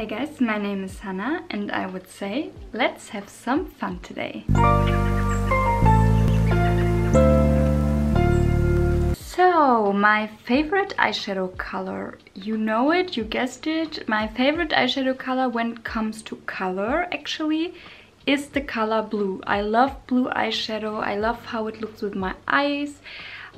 Hey guys, my name is Hannah and I would say let's have some fun today. So, my favorite eyeshadow color, you know it, you guessed it. My favorite eyeshadow color when it comes to color actually is the color blue. I love blue eyeshadow. I love how it looks with my eyes.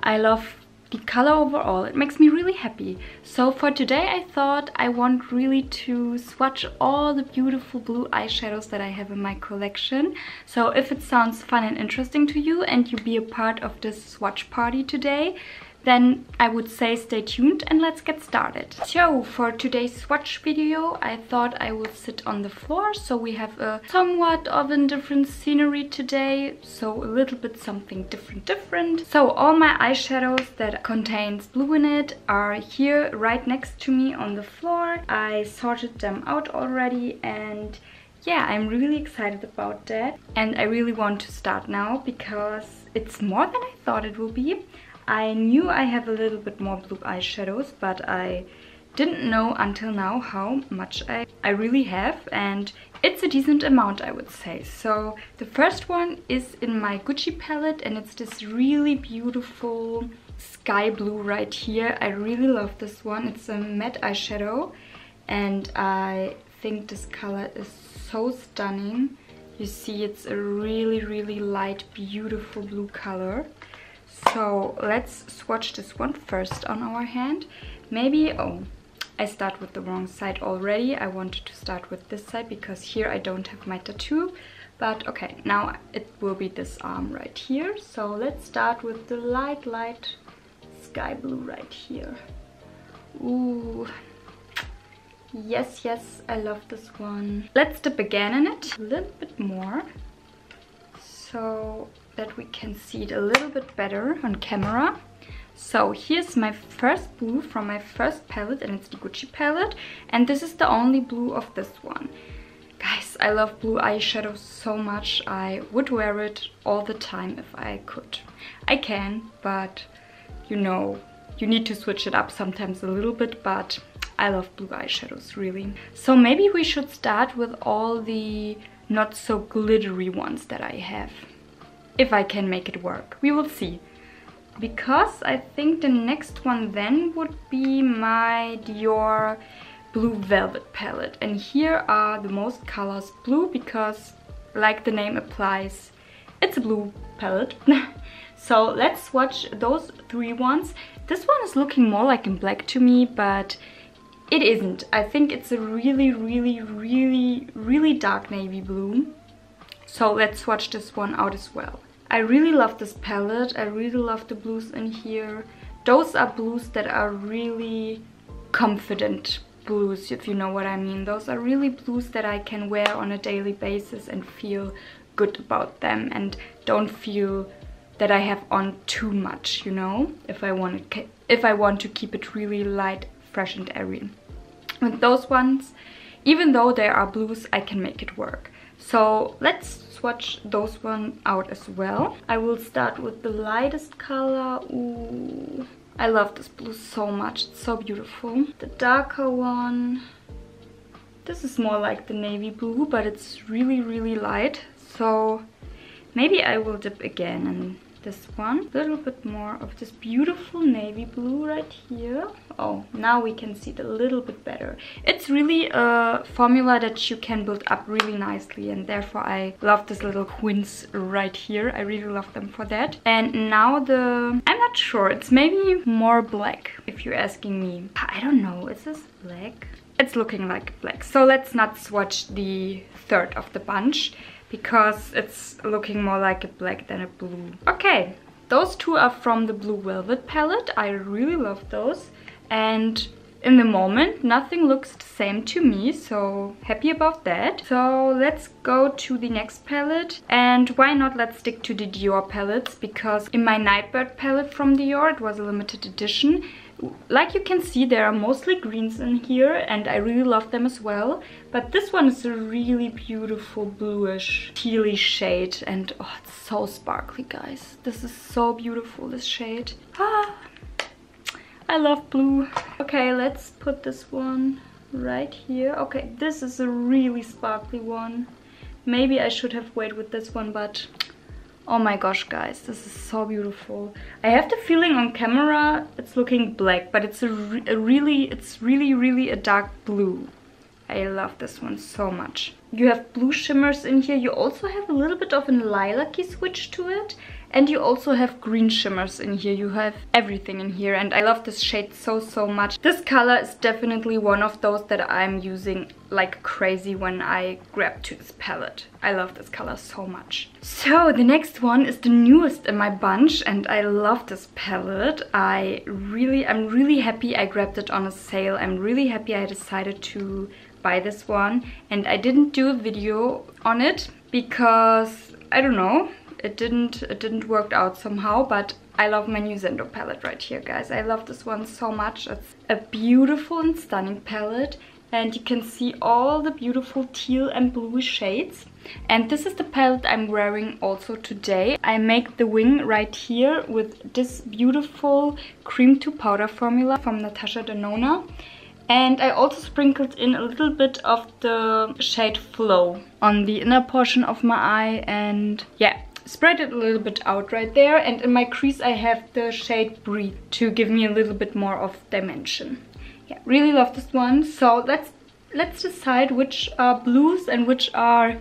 I love the color overall. It makes me really happy. So for today I thought I want really to swatch all the beautiful blue eyeshadows that I have in my collection. So if it sounds fun and interesting to you and you be a part of this swatch party today, then I would say stay tuned and let's get started. So for today's swatch video I thought I would sit on the floor, so we have a somewhat of a different scenery today, so a little bit something different. So all my eyeshadows that contains blue in it are here right next to me on the floor. I sorted them out already and yeah, I'm really excited about that and I really want to start now because it's more than I thought it would be. I knew I have a little bit more blue eyeshadows, but I didn't know until now how much I really have, and it's a decent amount, I would say. So the first one is in my Gucci palette and it's this really beautiful sky blue right here. I really love this one. It's a matte eyeshadow and I think this color is so stunning. You see, it's a really light, beautiful blue color. So let's swatch this one first on our hand. Maybe, oh, I start with the wrong side already. I wanted to start with this side because here I don't have my tattoo. But okay, now it will be this arm right here. So let's start with the light sky blue right here. Ooh, yes, I love this one. Let's dip again in it, a little bit more, so that we can see it a little bit better on camera. So here's my first blue from my first palette and it's the Gucci palette, and this is the only blue of this one. Guys, I love blue eyeshadow so much. I would wear it all the time if I could. I can, but you know, you need to switch it up sometimes a little bit, but I love blue eyeshadows, really. So maybe we should start with all the not so glittery ones that I have. If I can make it work, we will see. Because I think the next one then would be my Dior Blue Velvet palette. And here are the most colors blue because, like the name applies, it's a blue palette. So let's swatch those three ones. This one is looking more like in black to me, but it isn't. I think it's a really dark navy blue. So let's swatch this one out as well. I really love this palette. I really love the blues in here. Those are blues that are really confident blues, if you know what I mean. Those are really blues that I can wear on a daily basis and feel good about them and don't feel that I have on too much, you know, if I want to keep it really light, fresh and airy. With those ones, even though they are blues, I can make it work. So let's swatch those one out as well. I will start with the lightest color. Ooh, I love this blue so much. It's so beautiful. The darker one. This is more like the navy blue, but it's really light. So maybe I will dip again in this one. A little bit more of this beautiful navy blue right here. Oh, now we can see it a little bit better. It's really a formula that you can build up really nicely, and therefore I love this little quints right here. I really love them for that. And now I'm not sure, it's maybe more black, if you're asking me. I don't know, is this black? It's looking like black. So let's not swatch the third of the bunch, because it's looking more like a black than a blue. Okay, those two are from the Blue Velvet palette. I really love those. And in the moment, nothing looks the same to me, so happy about that. So let's go to the next palette. And why not, let's stick to the Dior palettes, because in my Nightbird palette from Dior, it was a limited edition. Like you can see, there are mostly greens in here and I really love them as well. But this one is a really beautiful bluish tealy shade and oh, it's so sparkly, guys. This is so beautiful, this shade. Ah, I love blue. Okay, let's put this one right here. Okay, this is a really sparkly one. Maybe I should have waited with this one, but oh my gosh, guys, this is so beautiful. I have the feeling on camera it's looking black, but it's really a dark blue. I love this one so much. You have blue shimmers in here. You also have a little bit of a lilac-y switch to it. And you also have green shimmers in here. You have everything in here. And I love this shade so much. This color is definitely one of those that I'm using like crazy when I grab to this palette. I love this color so much. So the next one is the newest in my bunch. And I love this palette. I'm really happy I grabbed it on a sale. I'm really happy I decided to buy this one. And I didn't do a video on it because, I don't know, it didn't work out somehow, but I love my new Zendo palette right here, guys. I love this one so much. It's a beautiful and stunning palette, and you can see all the beautiful teal and bluish shades. And this is the palette I'm wearing also today. I make the wing right here with this beautiful cream to powder formula from Natasha Denona. And I also sprinkled in a little bit of the shade Flow on the inner portion of my eye, and yeah, spread it a little bit out right there. And in my crease I have the shade Breathe to give me a little bit more of dimension. Yeah, really love this one. So let's decide which are blues and which are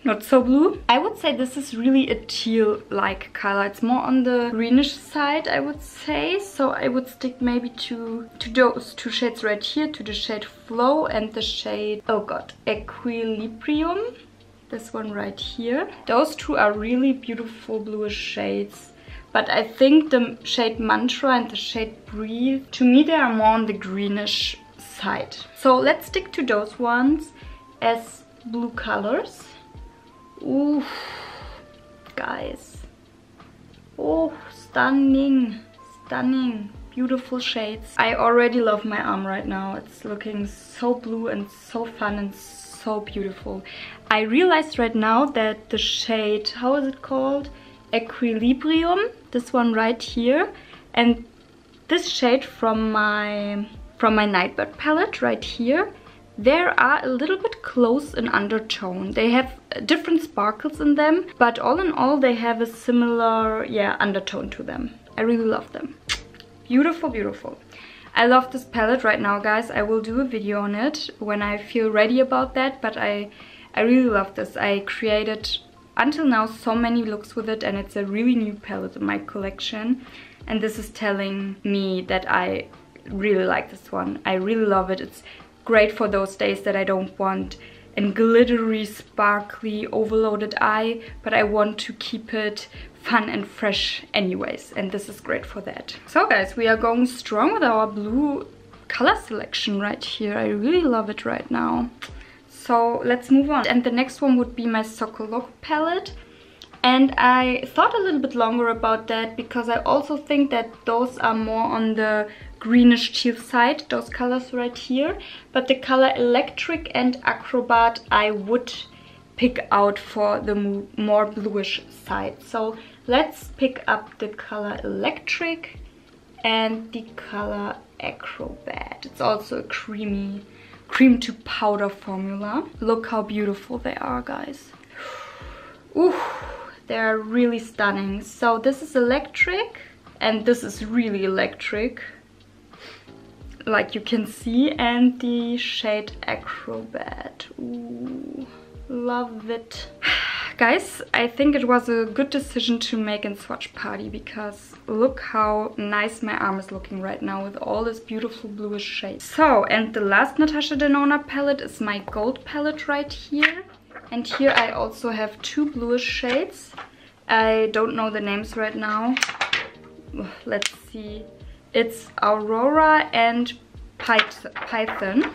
not so blue. I would say this is really a teal-like color. It's more on the greenish side, I would say. So I would stick maybe to those two shades right here, to the shade Flow and the shade, oh god, Equilibrium. This one right here. Those two are really beautiful bluish shades. But I think the shade Mantra and the shade Breathe, to me they are more on the greenish side. So let's stick to those ones as blue colors. Ooh, guys. Oh, stunning, stunning, beautiful shades. I already love my arm right now. It's looking so blue and so fun and so beautiful. I realized right now that the shade, how is it called? Equilibrium, this one right here, and this shade from my Nightbird palette right here, they are a little bit close in undertone. They have different sparkles in them, but all in all they have a similar, yeah, undertone to them. I really love them. Beautiful, beautiful. I love this palette right now, guys. I will do a video on it when I feel ready about that, but I really love this. I created until now so many looks with it, and it's a really new palette in my collection, and this is telling me that I really like this one. I really love it. It's great for those days that I don't want a glittery, sparkly, overloaded eye, but I want to keep it fun and fresh anyways, and this is great for that. So guys, we are going strong with our blue color selection right here. I really love it right now. So let's move on. And the next one would be my Sokolok palette. And I thought a little bit longer about that because I also think that those are more on the greenish teal side, those colors right here. But the color Electric and Acrobat I would pick out for the more bluish side. So let's pick up the color Electric and the color Acrobat. It's also a cream to powder formula. Look how beautiful they are, guys. Ooh, they're really stunning. So this is Electric and this is really Electric, like you can see, and the shade Acrobat. Ooh, love it. Guys, I think it was a good decision to make in Swatch Party because look how nice my arm is looking right now with all this beautiful bluish shade. So, and the last Natasha Denona palette is my gold palette right here. And here I also have two bluish shades. I don't know the names right now. Let's see. It's Aurora and Python.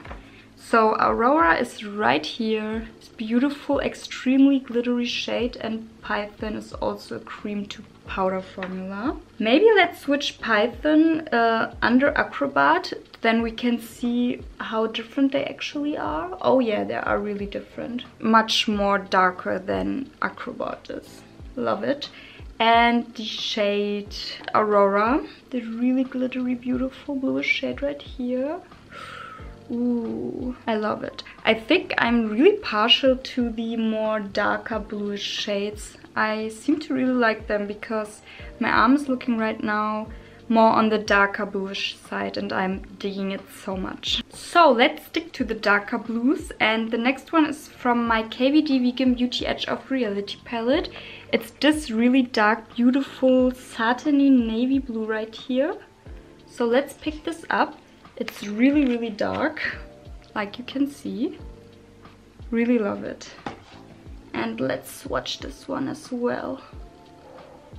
So Aurora is right here. It's beautiful, extremely glittery shade, and Python is also a cream to powder formula. Maybe let's switch Python under Acrobat, then we can see how different they actually are. Oh yeah, they are really different. Much more darker than Acrobat is. Love it. And the shade Aurora, the really glittery, beautiful bluish shade right here. Ooh, I love it. I think I'm really partial to the more darker bluish shades. I seem to really like them because my arm is looking right now more on the darker bluish side and I'm digging it so much. So let's stick to the darker blues, and the next one is from my KVD Vegan Beauty Edge of Reality palette. It's this really dark, beautiful, satiny navy blue right here. So let's pick this up. It's really, really dark, like you can see. Really love it. And let's swatch this one as well.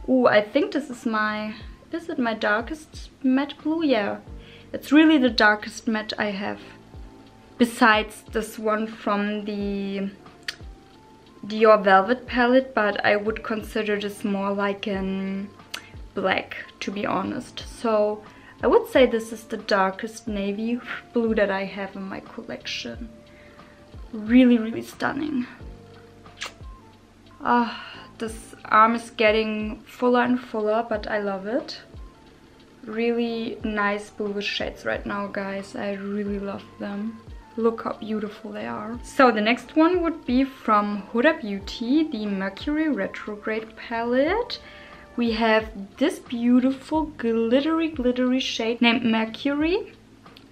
Ooh, I think this is my... Is it my darkest matte blue? Yeah, it's really the darkest matte I have. Besides this one from the Dior Velvet palette, but I would consider this more like an black, to be honest. So I would say this is the darkest navy blue that I have in my collection. Really, really stunning. This arm is getting fuller and fuller, but I love it. Really nice bluish shades right now, guys. I really love them. Look how beautiful they are. So the next one would be from Huda Beauty, the Mercury Retrograde palette. We have this beautiful glittery shade named Mercury.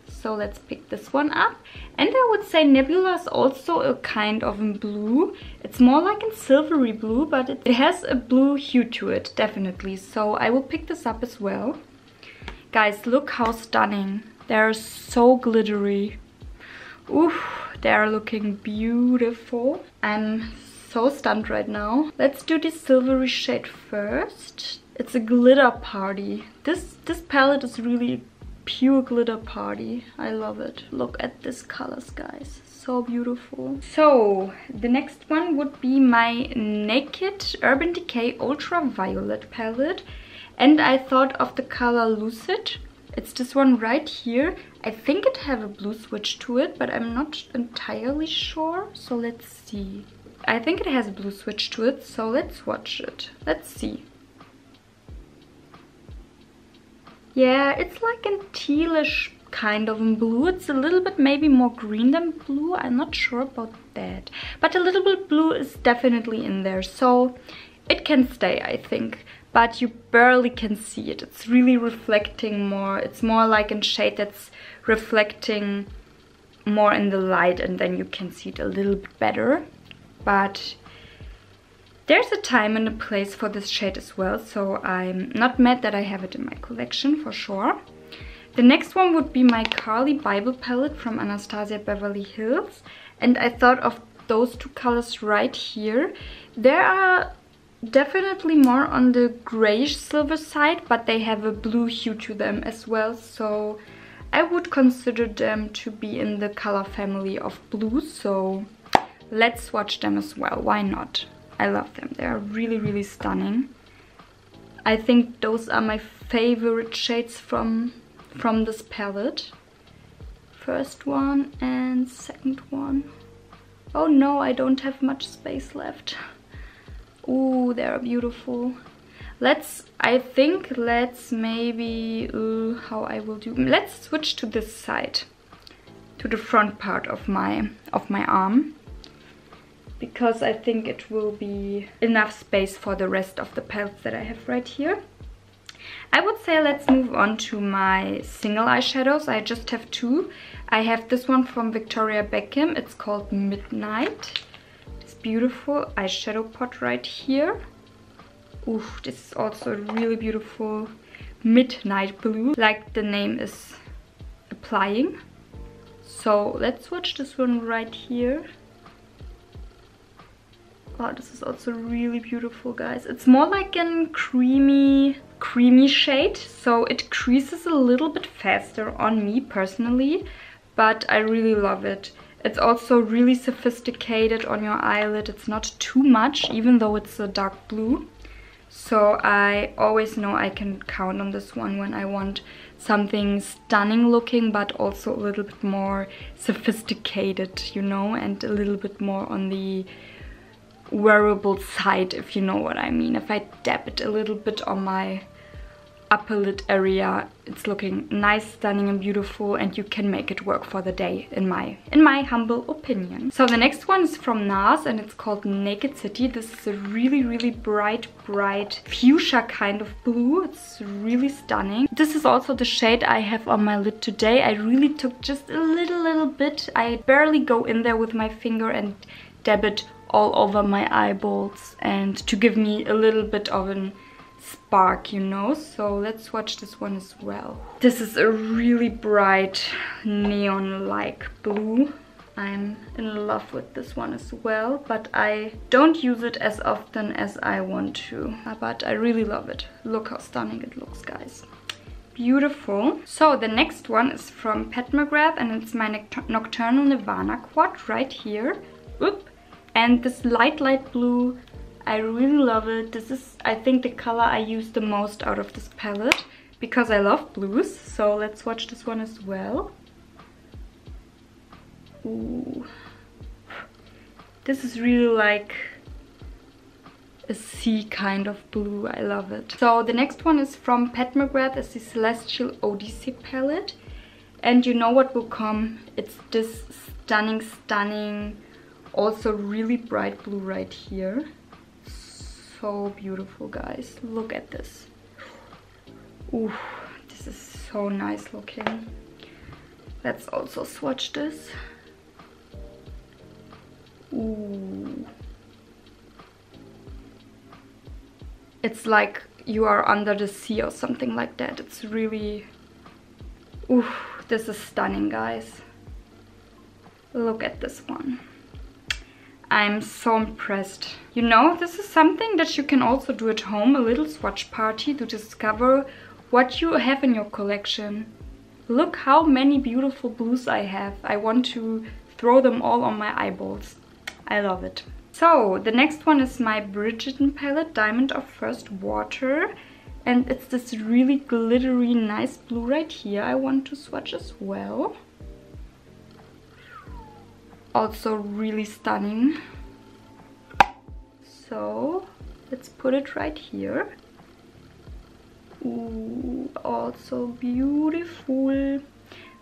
So let's pick this one up. And I would say Nebula is also a kind of a blue. It's more like a silvery blue, but it has a blue hue to it, definitely. So I will pick this up as well. Guys, look how stunning. They're so glittery. Oof, they're looking beautiful. I'm so stunned right now. Let's do this silvery shade first. It's a glitter party. This palette is really pure glitter party. I love it. Look at these colors, guys. So beautiful. So the next one would be my Naked Urban Decay Ultraviolet palette, and I thought of the color Lucid. It's this one right here. I think it have a blue switch to it, but I'm not entirely sure. So let's see. I think it has a blue switch to it, so let's watch it. Let's see. Yeah, it's like a tealish kind of blue. It's a little bit maybe more green than blue. I'm not sure about that. But a little bit blue is definitely in there. So it can stay, I think. But you barely can see it. It's really reflecting more. It's more like a shade that's reflecting more in the light. And then you can see it a little bit better. But there's a time and a place for this shade as well, so I'm not mad that I have it in my collection, for sure. The next one would be my Carly Bible palette from Anastasia Beverly Hills, and I thought of those two colors right here. They are definitely more on the grayish silver side, but they have a blue hue to them as well, so I would consider them to be in the color family of blues, so let's swatch them as well. Why not? I love them. They are really, really stunning. I think those are my favorite shades from this palette. First one and second one. Oh no, I don't have much space left. Ooh, they are beautiful. I think let's maybe, how I will do. Let's switch to this side, to the front part of my arm, because I think it will be enough space for the rest of the palettes that I have right here. I would say let's move on to my single eyeshadows. I just have two. I have this one from Victoria Beckham. It's called Midnight. This beautiful eyeshadow pot right here. Ooh, this is also a really beautiful midnight blue, like the name is applying. So let's swatch this one right here. Oh, this is also really beautiful, guys. It's more like a creamy shade, so it creases a little bit faster on me personally, but I really love it. It's also really sophisticated on your eyelid. It's not too much, even though it's a dark blue. So I always know I can count on this one when I want something stunning looking, but also a little bit more sophisticated, you know, and a little bit more on the wearable side, if you know what I mean. If I dab it a little bit on my upper lid area. It's looking nice, stunning and beautiful, and you can make it work for the day in my humble opinion. So the next one is from NARS and it's called Naked City. This is a really bright fuchsia kind of blue. It's really stunning. This is also the shade I have on my lid today. I really took just a little bit. I barely go in there with my finger and dab it all over my eyeballs, and to give me a little bit of an spark, you know. So let's swatch this one as well. This is a really bright neon-like blue. I'm in love with this one as well, but I don't use it as often as I want to. But I really love it. Look how stunning it looks, guys. Beautiful. So the next one is from Pat McGrath and it's my Nocturnal Nirvana quad right here. Oop. And this light blue, I really love it. This is, I think, the color I use the most out of this palette because I love blues. So let's swatch this one as well. Ooh. This is really like a sea kind of blue. I love it. So the next one is from Pat McGrath. It's the Celestial Odyssey palette. And you know what will come? It's this stunning, also really bright blue right here. So beautiful, guys. Look at this. Ooh, this is so nice looking. Let's also swatch this. Ooh. It's like you are under the sea or something like that. It's really... Ooh, this is stunning, guys. Look at this one. I'm so impressed. You know, this is something that you can also do at home, a little swatch party to discover what you have in your collection. Look how many beautiful blues I have. I want to throw them all on my eyeballs. I love it. So the next one is my Bridgerton palette, Diamond of First Water. And it's this really glittery, nice blue right here I want to swatch as well. Also really stunning. So let's put it right here. Ooh, also beautiful.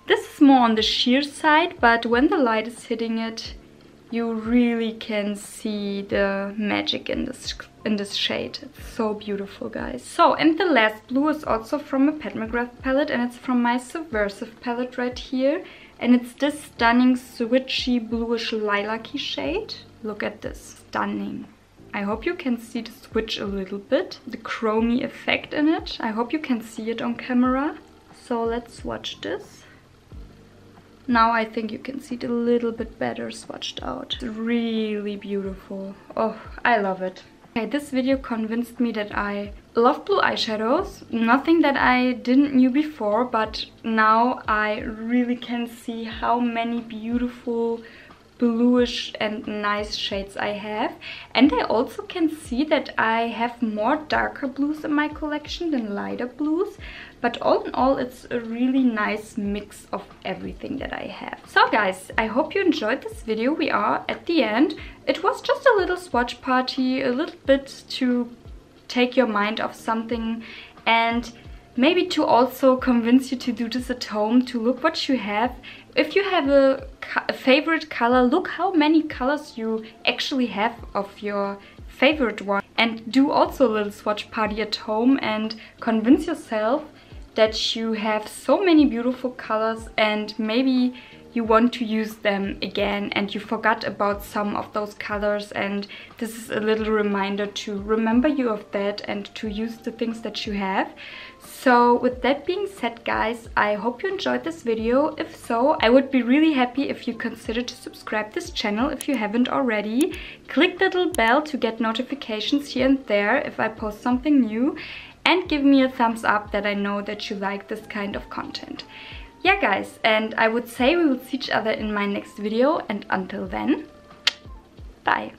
This is more on the sheer side, but when the light is hitting it, you really can see the magic in this shade. It's so beautiful, guys. So, and the last blue is also from a Pat McGrath palette, and it's from my Subversive palette right here. And it's this stunning switchy bluish lilac-y shade. Look at this, stunning. I hope you can see the switch a little bit, the chromey effect in it. I hope you can see it on camera. So let's swatch this. Now I think you can see it a little bit better swatched out. It's really beautiful. Oh, I love it. Okay, this video convinced me that I love blue eyeshadows. Nothing that I didn't knew before, but now I really can see how many beautiful bluish and nice shades I have. And I also can see that I have more darker blues in my collection than lighter blues. But all in all, it's a really nice mix of everything that I have. So guys, I hope you enjoyed this video. We are at the end. It was just a little swatch party, a little bit to take your mind off something and maybe to also convince you to do this at home, to look what you have. If you have a favorite color, look how many colors you actually have of your favorite one. And do also a little swatch party at home and convince yourself that you have so many beautiful colors and maybe you want to use them again and you forgot about some of those colors, and this is a little reminder to remember you of that and to use the things that you have. So with that being said, guys, I hope you enjoyed this video. If so, I would be really happy if you consider to subscribe this channel if you haven't already. Click the little bell to get notifications here and there if I post something new, and give me a thumbs up that I know that you like this kind of content. Yeah guys, and I would say we will see each other in my next video, and until then, bye.